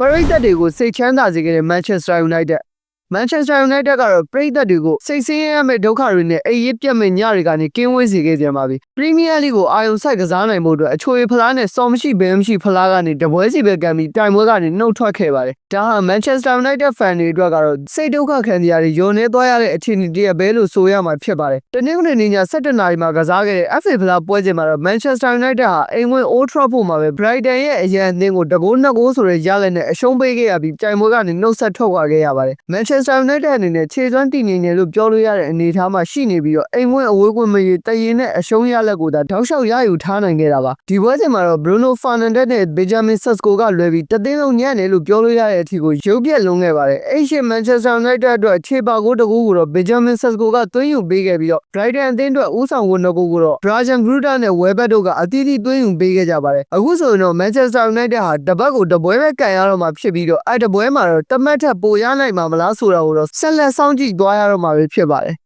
ပရိသတ်တွေကိုစိတ်ချမ်းသာစေခဲ့တဲ့ Manchester United ကတော့ပရိသတ်တွေကိုစိတ်ဆင်းရဲရမယ့်ဒုက္ခတွေနဲ့အိပ်ရပြတ်မဲ့ညတွေကနေကင်းဝေးစေခဲ့ကြပါပြီ။ Premier League ကိုအာရုံစိုက်ကစားနိုင်မှုအတွက်အချိုရဖလားနဲ့စော်မရှိဘဲမရှိဖလားကနေတပွဲစီပဲကံပြီးတိုင်ပွဲကနေနှုတ်ထွက်ခဲ့ပါတယ်။ဒါဟာ Manchester United fan တွေအတွက်ကတော့စိတ်ဒုက္ခခံကြရတဲ့ယုံနေသွားရတဲ့အခြေအနေတည်းပဲလို့ဆိုရမှာဖြစ်ပါတယ်။တနင်္ဂနွေနေ့ည7:00 နာရီမှာကစားခဲ့တဲ့ FA ဖလားပွဲစဉ်မှာတော့ Manchester United ဟာအိမ်ဝင် Old Trafford မှာပဲ Brighton ရဲ့အရန်အသင်းကို2-2ဆိုတဲ့ရလဒ်နဲ့အရှုံးပေးခဲ့ရပြီးတိုင်ပွဲကနေနှုတ်ဆက်ထွက်သွားခဲ့ရပါတယ်။ Manchester United အနေနဲ့ခြေစွမ်းတည်ငြိမ်တယ်လို့ပြောလို့ရတဲ့အနေအထားမှာရှိနေပြီးတော့အိမ်ဝင်အဝေးကွင်းမရေတရင်နဲ့အရှုံးရလဒ်ကိုသာတောက်လျှောက်ရယူထားနိုင်ခဲ့တာပါ။ဒီပွဲစဉ်မှာတော့ Bruno Fernandes နဲ့ Benjamin Sesko ကလွယ်ပြီးတသင်းလုံးညံ့တယ်လို့ပြောလို့ရတဲ့အထီကိုရုပ်ပြက်လုံးခဲ့ပါတယ်။အဲ့ရှေ့ Manchester United အတွက်ခြေပါကိုတကူကိုတော့ Benjamin Sesko ကသွင်းယူပေးခဲ့ပြီးတော့ Brighton အသင်းအတွက်ဦးဆောင်ဝန်းတစ်ခုကိုတော့ Brian Gruder နဲ့ Welbeck တို့ကအသီးသီးသွင်းယူပေးခဲ့ကြပါတယ်။အခုဆိုရင်တော့ Manchester United ဟာတပတ်ကိုတပွဲပဲကန်ရတော့မှာဖြစ်ပြီးတော့အဲ့တပွဲမှာတော့တမတ်ထက်ပိုရနိုင်မှာမလားဆိုတာကိုတော့ဆက်လက်စောင့်ကြည့်သွားရတော့မှာပဲဖြစ်ပါတယ်